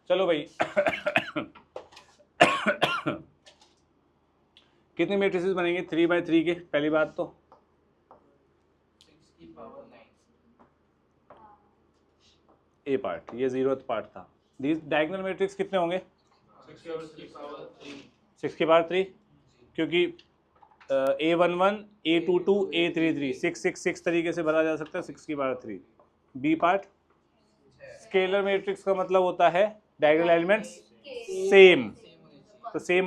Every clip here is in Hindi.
चलो भाई कितने मैट्रिसेस बनेंगे 3/3 के? पहली बात तो 6 की पावर 9 ए पार्ट, ये 0th पार्ट था। दीज डायगोनल मैट्रिक्स कितने होंगे? 6 की पावर 3 6 की पावर 3, क्योंकि A11 A22 A33 6 तरीके से भरा जा सकता है 6 की power 3। B part scalar matrix का मतलब होता है डायगोनल एलिमेंट्स सेम। तो सेम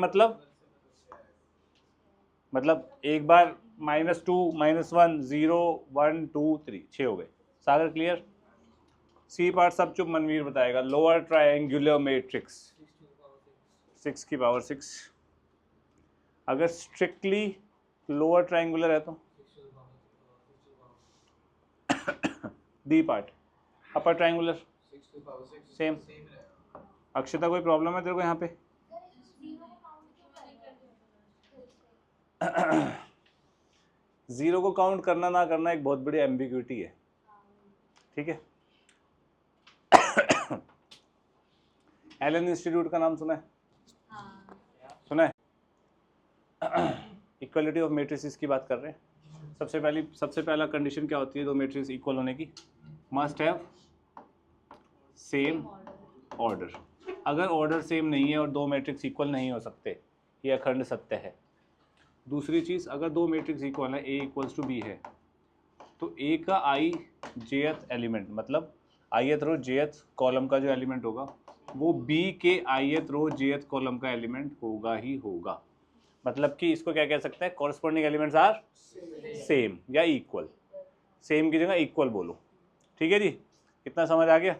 मतलब एक बार -2 -1 0 1 2 3 6 हो गए। सागर क्लियर? सी पार्ट सब चुप, मनवीर बताएगा। लोअर ट्रायंगुलर मैट्रिक्स 6 की पावर 6, अगर स्ट्रिक्टली लोअर ट्रायंगुलर है तो डी पार्ट अपर ट्रायंगुलर 6 की पावर 6 सेम। अक्षता कोई प्रॉब्लम है तेरे को यहाँ पे? जीरो को काउंट करना ना करना एक बहुत बड़ी एम्बिग्यूटी है, ठीक है। एलन इंस्टीट्यूट का नाम सुना है? सुना है? इक्वलिटी ऑफ मैट्रिसेस की बात कर रहे हैं। सबसे पहला कंडीशन क्या होती है दो मैट्रिक्स इक्वल होने की? Must have same order. अगर ऑर्डर सेम नहीं है और दो मैट्रिक्स इक्वल नहीं हो सकते, ये अखंड सत्य है। दूसरी चीज़, अगर दो मैट्रिक्स इक्वल है, ए इक्वल्स टू बी है, तो ए का आई जेथ एलिमेंट, मतलब आईएथ रो जेथ कॉलम का जो एलिमेंट होगा वो बी के आईएथ रो जेथ कॉलम का एलिमेंट होगा ही होगा। मतलब कि इसको क्या कह सकते हैं? कॉरस्पॉन्डिंग एलिमेंट्स आर सेम या इक्वल। सेम की जगह इक्वल बोलो, ठीक है जी। कितना समझ आ गया?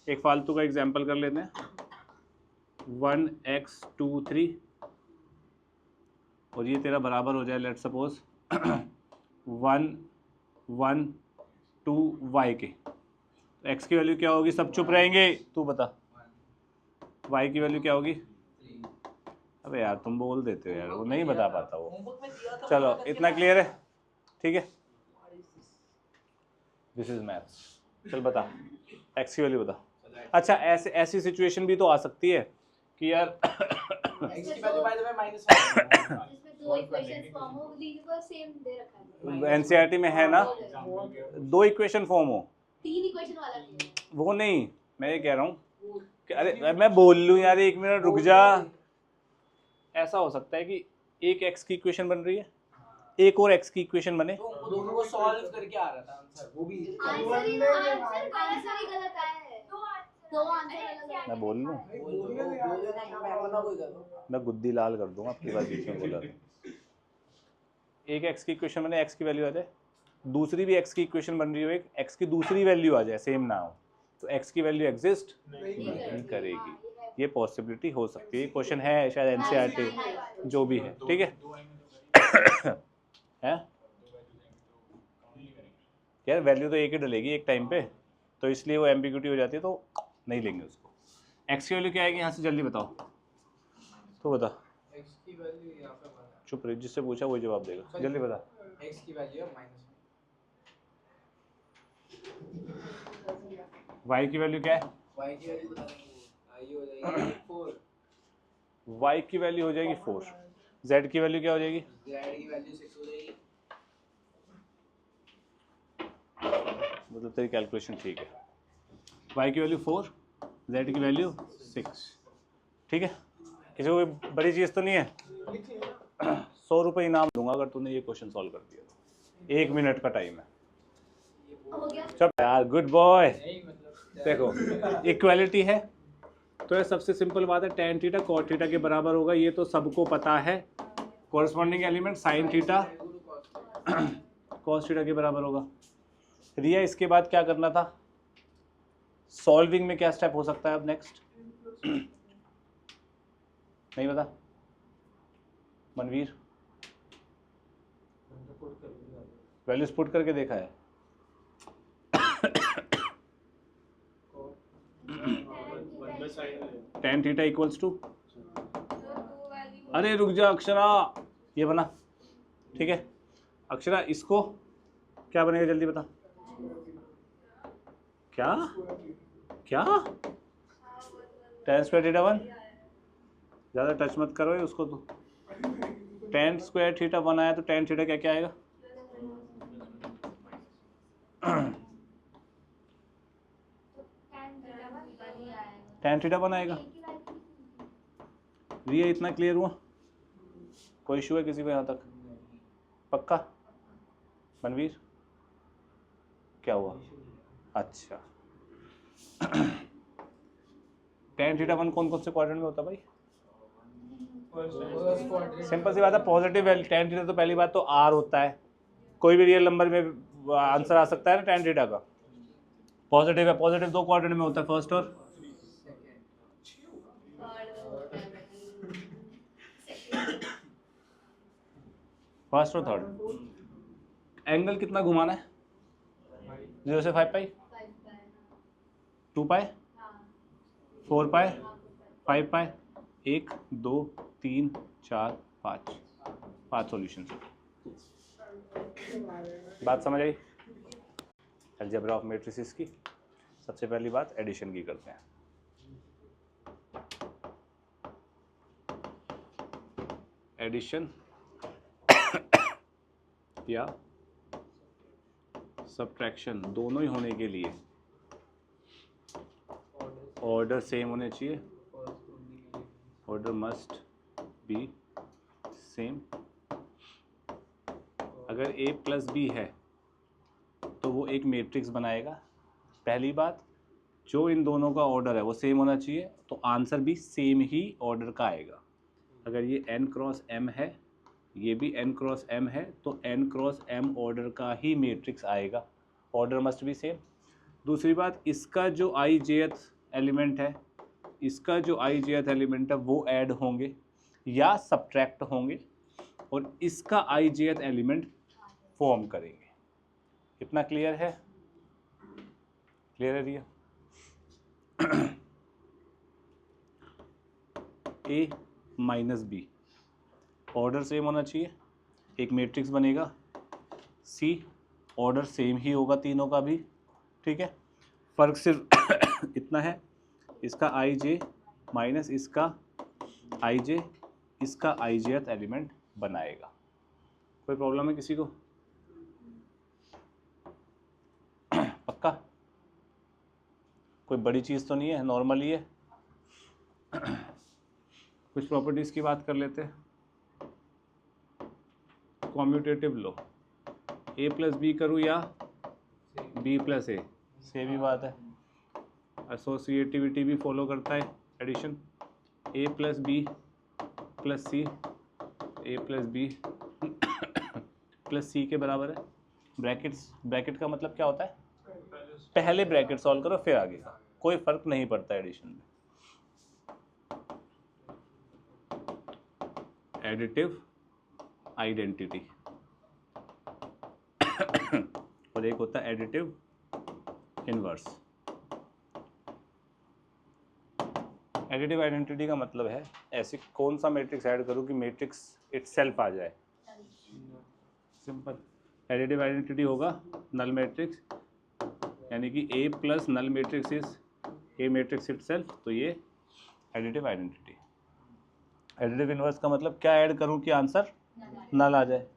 एक फालतू का एग्जाम्पल कर लेते हैं। 1x 2 3 और ये तेरा बराबर हो जाए लेट सपोज 1 1 2 y के। x की वैल्यू क्या होगी? सब चुप रहेंगे, तू बता। y की वैल्यू क्या होगी? अबे यार तुम बोल देते हो यार, वो नहीं बता पाता वो। चलो इतना क्लियर है, ठीक है। This is maths. चल बता x की वैल्यू बता। अच्छा ऐसी सिचुएशन भी तो आ सकती है कि यार x की वैल्यू बाय द वे -1 इसमें दो इक्वेशंस फॉर्म हो, लीनियर सेम दे रखा है। एनसीईआरटी में है ना, दो इक्वेशन फॉर्म हो। 3 इक्वेशन वाला नहीं है वो नहीं, मैं ये कह रहा हूँ कि अरे मैं बोल लूँ यार, एक मिनट रुक जा। ऐसा हो सकता है कि एक x की इक्वेशन बन रही है, एक और x की इक्वेशन बने, तो दोनों को सॉल्व करके आ रहा था आंसर, वो भी आंसर ही गलत है। दो आंसर अलग है। मैं बोल लूँ, मैं गुद्दी लाल कर दूंगा आपकी बात बीच में बोला तो। एक x की इक्वेशन बने, x की वैल्यू आ जाए, दूसरी भी x की इक्वेशन बन रही हो, एक x की दूसरी वैल्यू आ जाए, सेम ना हो, तो x की वैल्यू एग्जिस्ट नहीं करेगी। ये पॉसिबिलिटी हो सकती है, क्वेश्चन है शायद एनसीईआरटी जो भी है, ठीक है। है यार, वैल्यू तो एक ही डलेगी एक टाइम पे, तो इसलिए वो एम्बिग्यूटी हो जाती है, तो नहीं लेंगे उसको। x की वैल्यू क्या आएगी यहाँ से जल्दी बताओ, तो बता। x की वैल्यू यहां पे चुप रह, जिससे पूछा वही जवाब देगा, जल्दी बता। x की वैल्यू है y की वैल्यू क्या है? y की वैल्यू बता देंगे, आई हो जाएगी 4, y की वैल्यू हो जाएगी 4, z की वैल्यू क्या हो जाएगी? z की वैल्यू 6 हो जाएगी। मतलब तेरी कैलकुलेशन ठीक है। y की वैल्यू 4, z की वैल्यू 6, ठीक है। किसी को कोई बड़ी चीज़ तो नहीं है? 100 रुपये इनाम दूंगा अगर तूने ये क्वेश्चन सॉल्व कर दिया तो। 1 मिनट का टाइम है। हो गया। चल यार, गुड बॉय। देखो इक्वालिटी है तो ये सबसे सिंपल बात है, tan थीटा cot थीटा के बराबर होगा, ये तो सबको पता है। Corresponding element sin theta cos theta के बराबर होगा। रिया, इसके बाद क्या करना था? सॉल्विंग में क्या स्टेप हो सकता है अब नेक्स्ट? नहीं पता मनवीर? वैल्यूज पुट करके देखा है? tan थीटा इक्वल्स टू, अरे रुक जा अक्षरा, ये बना, ठीक है। अक्षरा इसको क्या बनेगा जल्दी बता। क्या क्या tan स्क्वायर थीटा 1, ज़्यादा टच मत करो ये उसको। तो tan स्क्वायर थीटा 1 आया तो tan थीटा क्या क्या आएगा? tan थीटा 1 आएगा। ये इतना क्लियर हुआ? कोई इशू है किसी को यहाँ तक? पक्का? मनवीर क्या हुआ? अच्छा tan थीटा 1 कौन कौन से क्वाड्रेंट में होता है भाई? सिंपल सी बात है, पॉजिटिव वैल्यू tan थीटा तो पहली बात तो r होता है, कोई भी रियल नंबर में आंसर आ सकता है ना tan थीटा का। पॉजिटिव है, पॉजिटिव दो क्वाड्रेंट में होता है, फर्स्ट और थर्ड। एंगल कितना घुमाना है? 0 से 5 पाई, 2 पाई, 4 पाई, 5 पाई, 1 2 3 4 5 सॉल्यूशन। बात समझ आई? अलजेब्रा ऑफ मैट्रिसेस की सबसे पहली बात एडिशन की करते हैं। एडिशन या सब्ट्रैक्शन दोनों ही होने के लिए ऑर्डर सेम होने चाहिए, ऑर्डर मस्ट बी सेम। अगर a प्लस बी है तो वो एक मैट्रिक्स बनाएगा। पहली बात, जो इन दोनों का ऑर्डर है वो सेम होना चाहिए, तो आंसर भी सेम ही ऑर्डर का आएगा। अगर ये n क्रॉस m है, ये भी n क्रॉस m है, तो n क्रॉस m ऑर्डर का ही मैट्रिक्स आएगा, ऑर्डर मस्ट बी सेम। दूसरी बात, इसका जो i jth एलिमेंट है, इसका जो i jth एलिमेंट है वो ऐड होंगे या सब्ट्रैक्ट होंगे, और इसका i jth एलिमेंट फॉर्म करेंगे। कितना क्लियर है? क्लियर है Riya? a minus B order same होना चाहिए, एक मैट्रिक्स बनेगा। c ऑर्डर सेम ही होगा तीनों का भी, ठीक है। फर्क सिर्फ इतना है, इसका i j माइनस इसका i j, इसका i jth एलिमेंट बनाएगा। कोई प्रॉब्लम है किसी को? पक्का? कोई बड़ी चीज़ तो नहीं है, नॉर्मल ही है। कुछ प्रॉपर्टीज़ की बात कर लेते हैं। कॉम्यूटेटिव लो, a प्लस बी करूँ या b प्लस ए, सेम ही बात है। एसोसिएटिविटी भी फॉलो करता है addition. a plus b plus c, a plus b plus c के बराबर है। ब्रैकेट का मतलब क्या होता है? पहले ब्रैकेट सॉल्व करो फिर आगे का, कोई फर्क नहीं पड़ता एडिशन में। एडिटिव आइडेंटिटी और एक होता है एडिटिव इनवर्स। एडिटिव आइडेंटिटी का मतलब है ऐसे कौन सा मैट्रिक्स ऐड करूं कि मैट्रिक्स इटसेल्फ आ जाए। सिंपल, एडिटिव आइडेंटिटी होगा नल मैट्रिक्स, यानी कि a plus null matrix is a matrix itself, तो ये एडिटिव आइडेंटिटी। एडिटिव इनवर्स का मतलब क्या ऐड करूं कि आंसर नल आ जाए?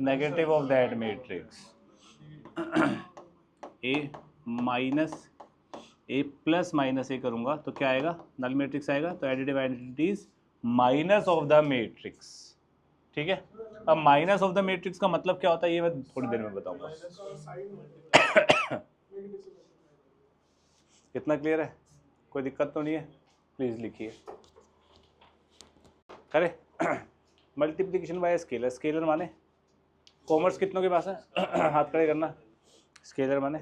Negative of that matrix. a minus a plus minus a करूंगा तो क्या आएगा? नल मैट्रिक्स आएगा। तो additive identity is minus of the matrix, ठीक है। अब माइनस ऑफ द मैट्रिक्स का मतलब क्या होता है ये मैं थोड़ी देर में बताऊंगा। कितना क्लियर है? कोई दिक्कत तो नहीं है? प्लीज लिखिए। करे मल्टीप्लिकेशन बाय स्केलर। स्केलर माने कॉमर्स कितनों के पास है? हाथ खड़े करना। स्केलर माने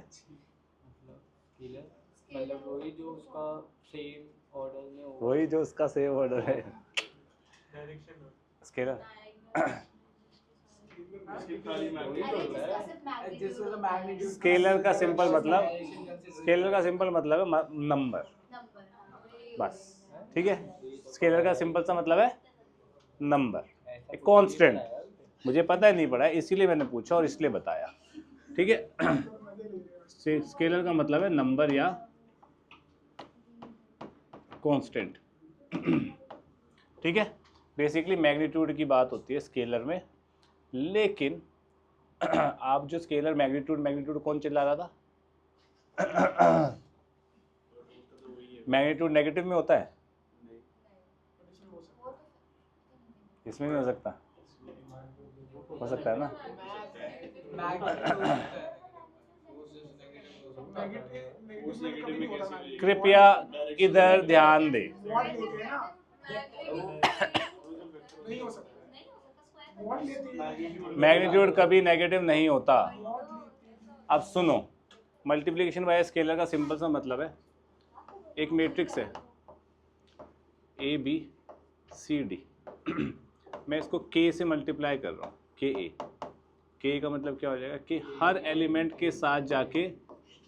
मतलब वही जो उसका सेम ऑर्डर में हो, वही जो उसका सेम ऑर्डर है। स्केलर स्केलर का सिंपल मतलब, स्केलर का सिंपल मतलब है नंबर, बस, ठीक है। स्केलर का सिंपल सा मतलब है नंबर, एक कांस्टेंट। मुझे पता ही नहीं पड़ा इसीलिए मैंने पूछा और इसलिए बताया, ठीक है। स्केलर का मतलब है नंबर या कांस्टेंट। ठीक है, बेसिकली मैग्नीट्यूड की बात होती है स्केलर में, लेकिन आप जो स्केलर मैग्नीट्यूड कौन चिल्ला रहा था? मैग्नीट्यूड नेगेटिव में होता है, इसमें नहीं हो सकता, हो सकता है ना? कृपया इधर ध्यान दे। मैग्नीट्यूड कभी नेगेटिव नहीं होता। अब सुनो, मल्टीप्लिकेशन बाय स्केलर का सिंपल सा मतलब है, एक मैट्रिक्स है ए बी सी डी, मैं इसको के से मल्टीप्लाई कर रहा हूँ, के का मतलब क्या हो जाएगा कि हर एलिमेंट के साथ जाके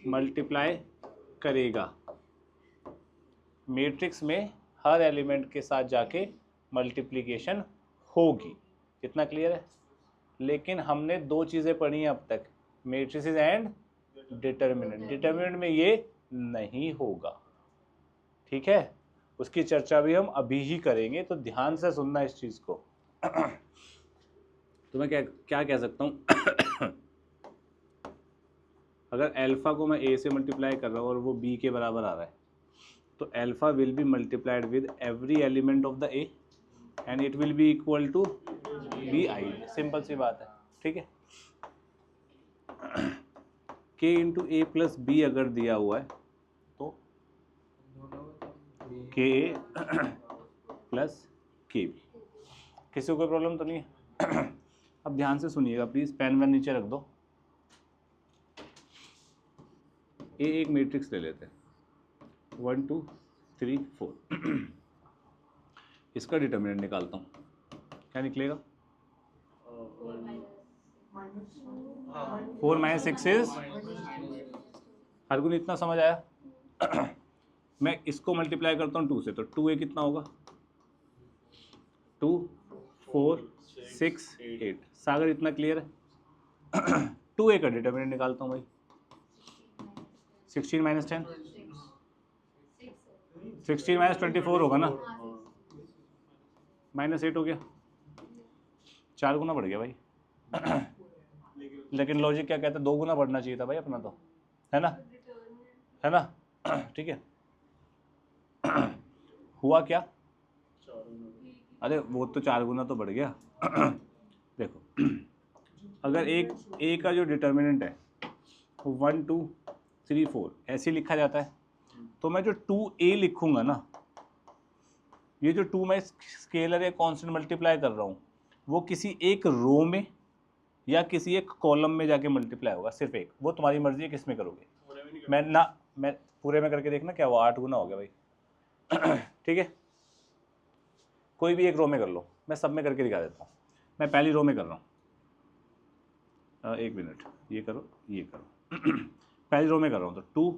मल्टीप्लाई करेगा। मैट्रिक्स में हर एलिमेंट के साथ जाके मल्टीप्लिकेशन होगी, इतना क्लियर है? लेकिन हमने दो चीज़ें पढ़ी हैं अब तक, मैट्रिसेस एंड डिटर्मिनेंट। डिटर्मिनेंट में ये नहीं होगा, ठीक है? उसकी चर्चा भी हम अभी ही करेंगे, तो ध्यान से सुनना इस चीज़ को। तो मैं क्या कह सकता हूँ अगर अल्फ़ा को मैं ए से मल्टीप्लाई कर रहा हूँ और वो बी के बराबर आ रहा है, तो alpha will be multiplied with every element of the a and it will be equal to b i. Simple सी बात है, ठीक है? के इंटू ए प्लस बी अगर दिया हुआ है तो के ए प्लस के बी। किसी को कोई प्रॉब्लम तो नहीं है? अब ध्यान से सुनिएगा प्लीज़, पेन वैन नीचे रख दो। ए एक मैट्रिक्स ले लेते हैं, 1 2 3 4। इसका डिटर्मिनेंट निकालता हूँ, क्या निकलेगा? 4 - 6 इज, हर को इतना समझ आया? मैं इसको मल्टीप्लाई करता हूँ 2 से, तो 2a कितना होगा? 2 4 6 8। सागर इतना क्लियर है? 2a का डिटर्मिनेंट निकालता हूँ भाई, 16 - 10, 16 - 24 होगा ना, -8 हो गया, 4 गुना बढ़ गया भाई। लेकिन लॉजिक क्या कहता है, 2 गुना बढ़ना चाहिए था भाई अपना, तो है ना, है ना? ठीक है, हुआ क्या? अरे वो तो 4 गुना तो बढ़ गया। देखो, अगर एक ए का जो डिटर्मिनेंट है 1 2 3 4 ऐसे लिखा जाता है, तो मैं जो 2a लिखूंगा ना, ये जो 2 मैं स्केलर या कांस्टेंट मल्टीप्लाई कर रहा हूँ, वो किसी एक रो में या किसी एक कॉलम में जाके मल्टीप्लाई होगा, सिर्फ एक। वो तुम्हारी मर्जी है किस में करोगे। मैं पूरे में करके देखना, क्या वो 8 गुना हो गया भाई। ठीक है, कोई भी एक रो में कर लो, मैं सब में करके दिखा देता हूँ। मैं पहली रो में कर रहा हूँ, 1 मिनट, ये करो ये करो। पहली रो में कर रहा हूँ, तो 2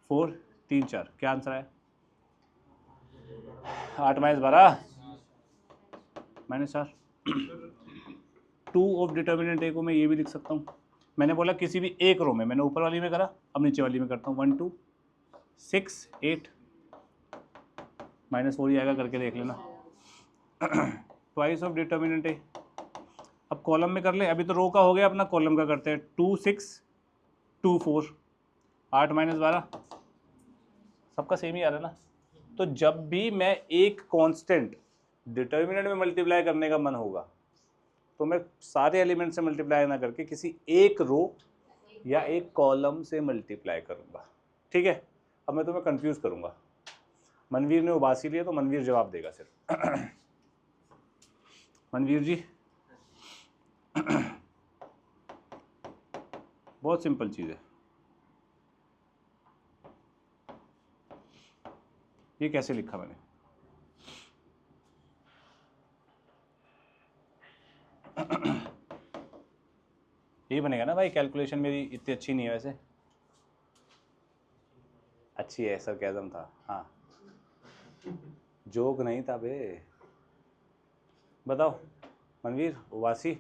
4 3 4, क्या आंसर है? 8 - 12 -4। 2 ऑफ डिटर्मिनेंट ए को मैं ये भी लिख सकता हूँ, मैंने बोला किसी भी एक रो में, मैंने ऊपर वाली में करा, अब नीचे वाली में करता हूँ। 1 2 6 8 -4 ही आएगा, करके देख लेना। ट्वाइस ऑफ डिटर्मिनेंट ए। अब कॉलम में कर ले, अभी तो रो का हो गया, अपना कॉलम का करते हैं। 2 6 2 4, 8 - 12, सबका सेम ही आ रहा है ना। तो जब भी मैं एक कांस्टेंट डिटर्मिनेंट में मल्टीप्लाई करने का मन होगा, तो मैं सारे एलिमेंट से मल्टीप्लाई ना करके किसी एक रो या एक कॉलम से मल्टीप्लाई करूंगा, ठीक है? अब मैं तुम्हें कंफ्यूज करूंगा। मनवीर ने उबासी लिया, तो मनवीर जवाब देगा सिर्फ। मनवीर जी, बहुत सिंपल चीज़ है, ये कैसे लिखा मैंने? ये बनेगा ना भाई। कैलकुलेशन मेरी इतनी अच्छी नहीं है वैसे, अच्छी है, सरकाज़म था, हाँ, जोक नहीं था बे। बताओ मनवीर, उवासी,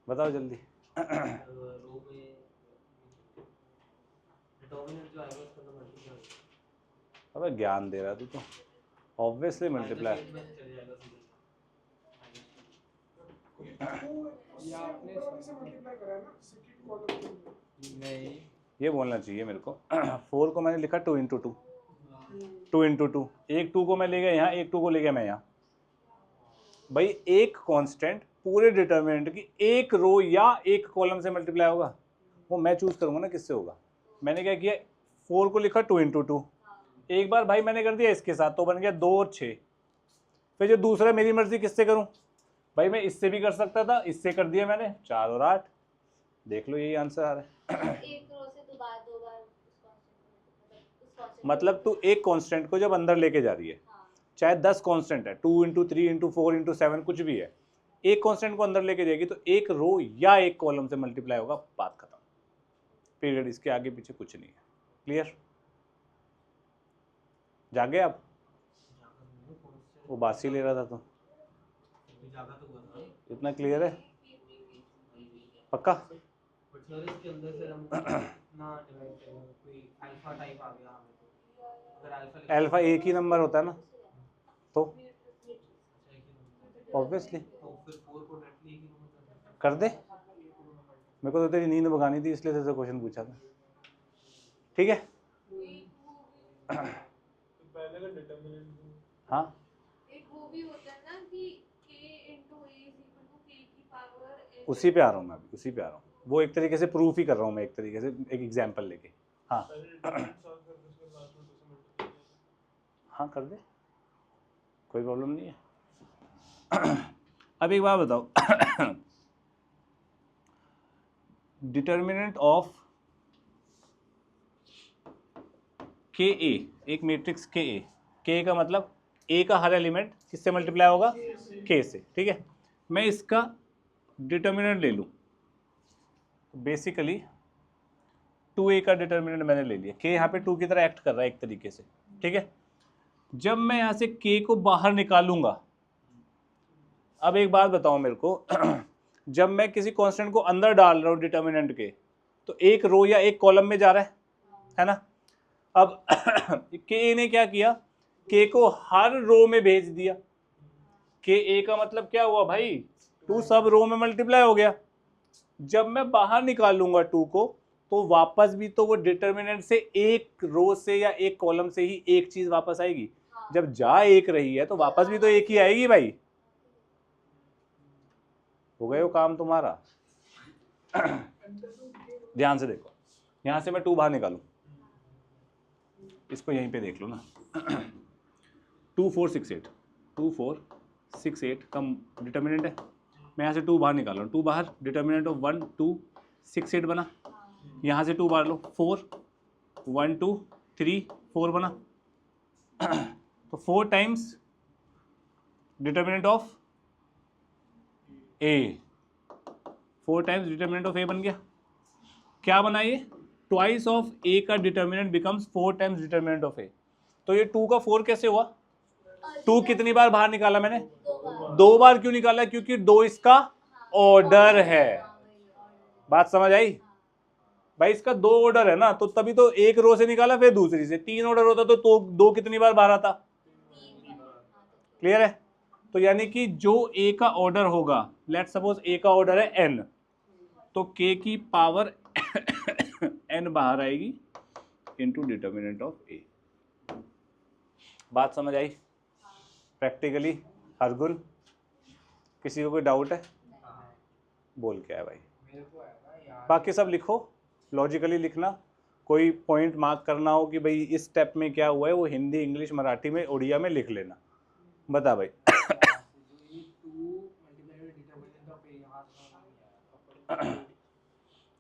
बताओ जल्दी। रो में डिटर्मिनेंट जो आएगा उसका तो मल्टीप्लाई, अबे ज्ञान दे रहा तू तो, ऑब्वियसली मल्टीप्लाई। या आपने नहीं, ये बोलना चाहिए मेरे को। 4 को मैंने लिखा 2 इंटू 2, 2 इंटू 2, एक 2 को मैं ले गया यहाँ, एक 2 को ले गया मैं यहाँ। भाई एक कांस्टेंट पूरे डिटर्मिनेंट की एक रो या एक कॉलम से मल्टीप्लाई होगा, वो मैं चूज करूंगा ना किससे होगा। मैंने क्या किया, 4 को लिखा 2 इंटू 2, एक बार भाई मैंने कर दिया इसके साथ तो बन गया 2 और 6। फिर जो दूसरा मेरी मर्जी किससे करूं, भाई मैं इससे भी कर सकता था, इससे कर दिया मैंने 4 और 8। देख लो यही आंसर आ रहा है। एक रो से दो बार मतलब तू एक कांस्टेंट को जब अंदर लेके जा रही है, चाहे 10 कांस्टेंट है, 2 इंटू 3 इंटू 4 इंटू 7 कुछ भी है, एक कांस्टेंट को अंदर लेके जाएगी तो एक रो या एक कॉलम से मल्टीप्लाई होगा, बात खत्म, पीरियड। इसके आगे पीछे कुछ नहीं है। क्लियर? जागे आप? वो बासी ले रहा था तो इतना क्लियर है? पक्का? इसके अंदर से हम ना डिवाइड करेंगे, कोई अल्फा टाइप आ गया हमें तो, अगर अल्फा एक ही नंबर होता है ना, तो ऑब्वियसली तो फिर 4 को डायरेक्टली एक ही नंबर कर दे। मेरे को तो तेरी नींद भगानी थी इसलिए तेरे से क्वेश्चन पूछा था। ठीक है? पहले का डिटरमिनेंट। हाँ, एक वो भी होता है ना कि k into a is equal to k की पावर उसी पे आ रहा हूँ मैं अभी, उसी पे आ रहा हूँ। वो एक तरीके से प्रूफ ही कर रहा हूँ मैं, एक तरीके से एक एग्जांपल लेके। हाँ हाँ कर दे, कोई प्रॉब्लम नहीं है। अब एक बात बताओ, डिटर्मिनेंट ऑफ के ए, एक मैट्रिक्स के ए, के का मतलब ए का हर एलिमेंट किससे मल्टीप्लाई होगा, के से। ठीक है, मैं इसका डिटर्मिनेंट ले लूँ, बेसिकली 2a का डिटर्मिनेंट मैंने ले लिया, के यहाँ पे 2 की तरह एक्ट कर रहा है एक तरीके से। ठीक है, जब मैं यहाँ से k को बाहर निकालूंगा, अब एक बात बताओ मेरे को, जब मैं किसी कांस्टेंट को अंदर डाल रहा हूँ डिटर्मिनेंट के, तो एक रो या एक कॉलम में जा रहा है ना। अब के ने क्या किया, के को हर रो में भेज दिया। के ए का मतलब क्या हुआ भाई, 2 सब रो में मल्टीप्लाई हो गया। जब मैं बाहर निकालूंगा 2 को, तो वापस भी तो वो डिटर्मिनेंट से एक रो से या एक कॉलम से ही एक चीज वापस आएगी। जब जा एक रही है तो वापस भी तो एक ही आएगी भाई। हो गए वो काम तुम्हारा। ध्यान से देखो, यहां से मैं 2 बाहर निकालू, इसको यहीं पे देख लो ना। 2 4 6 8, 2 4 6 8 का डिटर्मिनेंट है। मैं यहाँ से 2 बाहर निकाल रहा हूँ, 2 बाहर, डिटर्मिनेंट ऑफ 1 2 6 8 बना। यहाँ से 2 बाहर लो, 4 1 2 3 4 बना। तो 4 times determinant of a, 4 times determinant of a बन गया। क्या बना ये, ट्वाइस ऑफ ए का determinant becomes 4 times determinant of a. तो ये 2 का 4 कैसे हुआ, 2 कितनी बार बाहर निकाला मैंने, 2 बार। क्यों निकाला, क्योंकि 2 इसका ऑर्डर है। बात समझ आई भाई, इसका 2 ऑर्डर है ना, तो तभी तो एक रो से निकाला फिर दूसरी से। 3 ऑर्डर होता तो 2 कितनी बार बाहर आता। क्लियर है? तो यानी कि जो ए का ऑर्डर होगा, लेट सपोज ए का ऑर्डर है n, तो k की पावर n बाहर आएगी इनटू डिटर्मिनेंट ऑफ ए। बात समझ आई? प्रैक्टिकली हरगुल, किसी को कोई डाउट है? बोल क्या है भाई? बाकी सब लिखो, लॉजिकली लिखना। कोई पॉइंट मार्क करना हो कि भाई इस स्टेप में क्या हुआ है, वो हिंदी इंग्लिश मराठी में उड़िया में लिख लेना। बता भाई।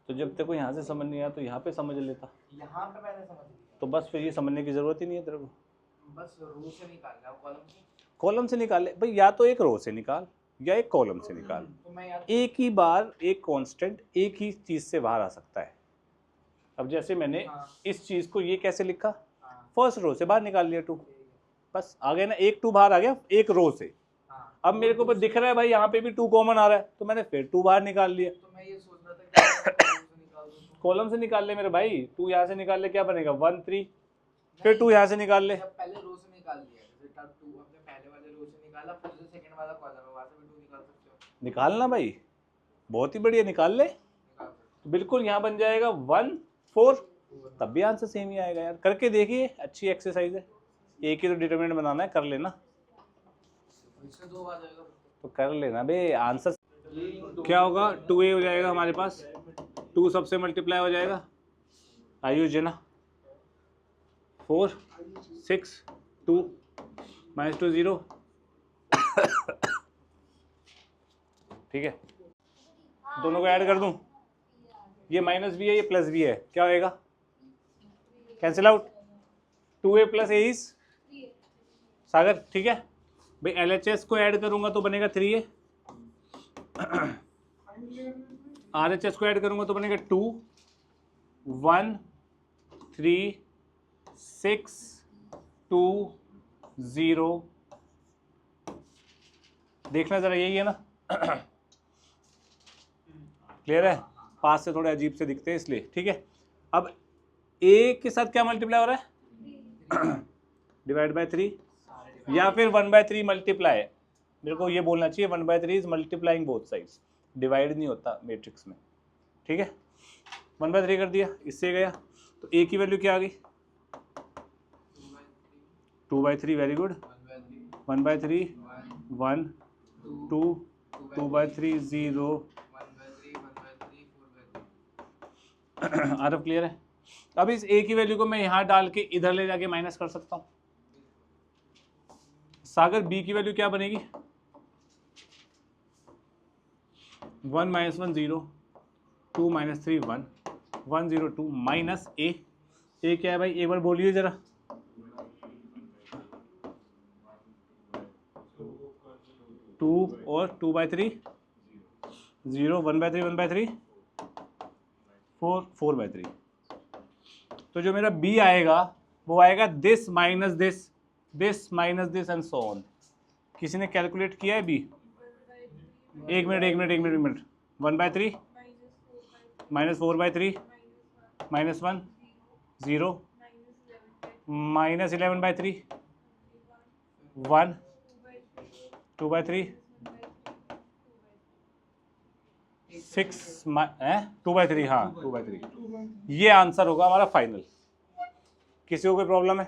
तो जब तक को यहाँ से समझ नहीं आया तो यहाँ पे समझ लेता। यहाँ पे मैंने समझ लिया, तो बस फिर ये समझने की जरूरत ही नहीं है तेरे को। बस रो से निकालना है, कॉलम की, कॉलम से निकाल ले भाई, या तो एक रो से निकाल या एक कॉलम से निकाल। तो मैं यार एक ही बार एक कांस्टेंट एक ही चीज से बाहर आ सकता है। अब जैसे मैंने इस चीज को ये कैसे लिखा, फर्स्ट रो से बाहर निकाल लिया 2, बस आ गया ना, एक 2 बाहर आ गया एक रो से। अब मेरे को दिख रहा है भाई यहाँ पे भी 2 कॉमन आ रहा है, तो मैंने फिर 2 बाहर निकाल लिया। तो मैं ये सोच रहा था कि कॉलम से निकाल दूं। कॉलम से निकाल ले मेरे भाई, 2 यहाँ से निकाल ले, क्या बनेगा 1 3, फिर 2 यहाँ से निकाल ले। जब पहले रो से निकाल लिया जैसे तब 2 अपने पहले वाले रो से निकाला, फिर से सेकंड वाला कॉलम है वहां से भी 2 निकाल सकते हो। निकालना भाई, बहुत ही बढ़िया, निकाल ले। निकाल सकते तो बिल्कुल यहाँ बन जाएगा 1 4, तब भी आंसर सेम ही आएगा यार। करके देखिए, अच्छी एक्सरसाइज है। एक ही तो डिटरमिनेंट बनाना है, कर लेना। हो। इससे 2 आ जाएगा। तो कर लेना बे। आंसर क्या होगा? 2a हो जाएगा हमारे पास, 2 सबसे मल्टीप्लाई हो जाएगा, आयुष ना 4 6 2 -2 0। ठीक है, दोनों को ऐड कर दूं, ये माइनस भी है, ये प्लस भी है, क्या होएगा? Cancel out. 2a + a is सागर, ठीक है भाई। LHS को ऐड करूंगा तो बनेगा 3a, RHS को ऐड करूंगा तो बनेगा 2 1 3 6 2 0। देखना जरा, यही है ना? क्लियर है? पास से थोड़े अजीब से दिखते हैं इसलिए, ठीक है। अब a के साथ क्या मल्टीप्लाई हो रहा है? डिवाइड बाय 3, या फिर 1/3 मल्टीप्लाई। मेरे को ये बोलना चाहिए 1/3 is multiplying both sides, divide नहीं होता मैट्रिक्स में, ठीक है। 1/3 कर दिया, इससे गया तो a की वैल्यू क्या आ गई? 2/3, वेरी गुड। 1/3 1 2 2/3 0। 1/3 1/3 4/3। आरफ क्लियर है? अब इस a की वैल्यू को मैं यहाँ डाल के इधर ले जाके माइनस कर सकता हूँ। सागर b की वैल्यू क्या बनेगी? 1 - 1 0, 2 - 3 1, 1 0 2 माइनस a। a क्या है भाई? एक बार बोलिए जरा। 2 और 2/3 0, 1/3 1/3 4 4/3। तो जो मेरा b आएगा वो आएगा this minus this, this minus this and so on. किसी ने कैलकुलेट किया है b? एक मिनट। 1/3 -4/3 -1 0 -11/3 1 2/3 6 2/3, हाँ 2/3। ये आंसर होगा हमारा फाइनल। किसी को कोई प्रॉब्लम है?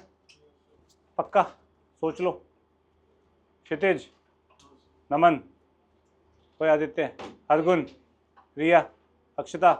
पक्का सोच लो। क्षितिज, नमन, कोई आदित्य, हरगुन, रिया, अक्षता,